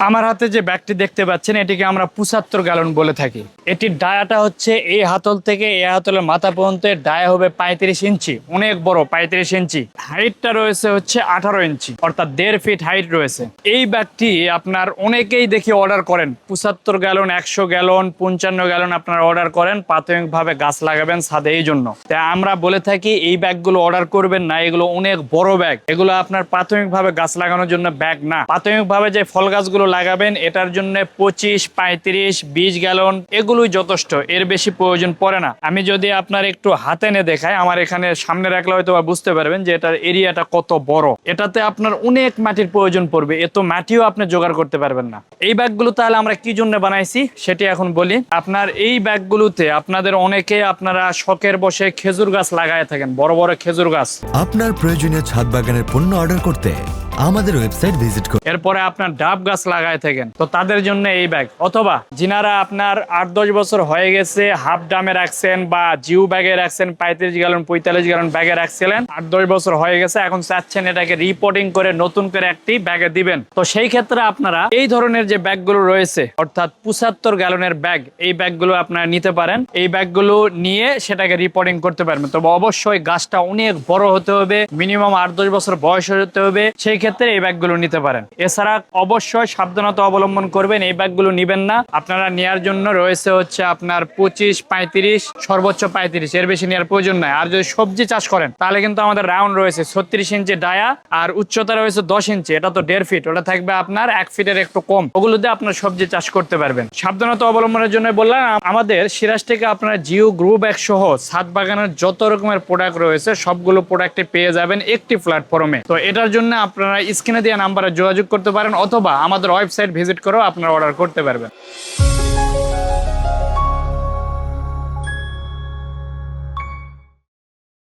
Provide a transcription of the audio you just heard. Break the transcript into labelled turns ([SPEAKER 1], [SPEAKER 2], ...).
[SPEAKER 1] আমার হাতে যে ব্যাগটি দেখতে পাচ্ছেন এটিকে আমরা 75 গ্যালন বলে থাকি। এটির ডায়াটা হচ্ছে এই হাতল থেকে এই হাতলের মাথা পর্যন্ত ডায়া হবে 35 ইঞ্চি, অনেক বড় 35 ইঞ্চি। হাইটটা রয়েছে হচ্ছে 18 ইঞ্চি, অর্থাৎ 1.5 ফিট হাইট রয়েছে। এই ব্যাগটি আপনার অনেকেই দেখি অর্ডার করেন 75 গ্যালন, 100 গ্যালন, 55 গ্যালন আপনারা অর্ডার করেন প্রাথমিকভাবে গাছ লাগাবেন ছাদে। এই জন্য তাই আমরা বলে থাকি এই ব্যাগগুলো অর্ডার করবেন না, এগুলো অনেক বড় ব্যাগ। এগুলো আপনার প্রাথমিকভাবে গাছ লাগানোর জন্য ব্যাগ না। প্রাথমিকভাবে যে ফল গাছগুলো লাগাবেন এটার জন্য 25, 35, 20 গ্যালন এগুলোই যথেষ্ট, এর বেশি প্রয়োজন পড়ে না। আমি যদি আপনার একটু হাতে এনে দেখাই, আমার এখানে সামনে রাখলে হয়তো বুঝতে পারবেন যে এটার এরিয়াটা কত বড়। এটাতে আপনার অনেক মাটির প্রয়োজন পড়বে, এত মাটিও আপনি জোগাড় করতে পারবেন না। এই ব্যাগগুলো তাহলে আমরা কি জন্য বানাইছি সেটি এখন বলি। আপনার এই ব্যাগগুলোতে আপনাদের অনেকে আপনারা শখের বসে খেজুর গাছ লাগায় থাকেন, বড় বড় খেজুর গাছ।
[SPEAKER 2] আপনার প্রয়োজনীয় ছাদ বাগানের পণ্য অর্ডার করতে আমাদের ওয়েবসাইট ভিজিট করুন।
[SPEAKER 1] এরপরে আপনার ডাব গাছ লাগায় থাকেন, তো তাদের জন্য এই ব্যাগ। অথবা যিনারা আপনার 8-10 বছর হয়ে গেছে হাফ ডামে রাখছেন বা জিও ব্যাগে রাখছেন, 35 গ্যালন 45 গ্যালন ব্যাগে রাখছিলেন, 8-10 বছর হয়ে গেছে, এখন চাচ্ছেন এটাকে রিপোর্টিং করে নতুন করে একটি ব্যাগে দিবেন। তো সেই ক্ষেত্রে আপনারা এই ধরনের যে ব্যাগগুলো রয়েছে অর্থাৎ 75 গ্যালনের ব্যাগ, এই ব্যাগগুলো আপনারা নিতে পারেন। এই ব্যাগগুলো নিয়ে সেটাকে রিপোর্টিং করতে পারবেন। তবে অবশ্যই গাছটা অনেক বড় হতে হবে, মিনিমাম 8-10 বছর বয়স হতে হবে, সেই ক্ষেত্রে এই ব্যাগগুলো নিতে পারেন। এছাড়া অবশ্যই সাবধানতা অবলম্বন করবেন, এই ব্যাগগুলো নিবেন না। আপনারা নেওয়ার জন্য রয়েছে হচ্ছে আপনার 25, 35, সর্বোচ্চ 35, এর বেশি নেওয়ার প্রয়োজন নাই। আর যদি সবজি চাষ করেন তাহলে কিন্তু আমাদের রাউন্ড রয়েছে 36 ইঞ্চি ডায়া, আর উচ্চতা রয়েছে 10 ইঞ্চি, এটা তো 1.5 ফিট, ওটা থাকবে আপনার 1 ফিটের একটু কম। ওগুলো দিয়ে আপনার সবজি চাষ করতে পারবেন। সাবধানতা অবলম্বনের জন্য বললাম। আমাদের সিরাজ থেকে আপনারা জিও গ্রো ব্যাগ সহ ছাদ বাগানের যত রকমের প্রোডাক্ট রয়েছে সবগুলো প্রোডাক্টে পেয়ে যাবেন একটি প্ল্যাটফর্মে। তো এটার জন্য আপনারা স্ক্রিনে দেওয়া নাম্বারে যোগাযোগ করতে পারেন অথবা আমাদের ওয়েবসাইট ভিজিট করেও আপনারা অর্ডার করতে পারবেন।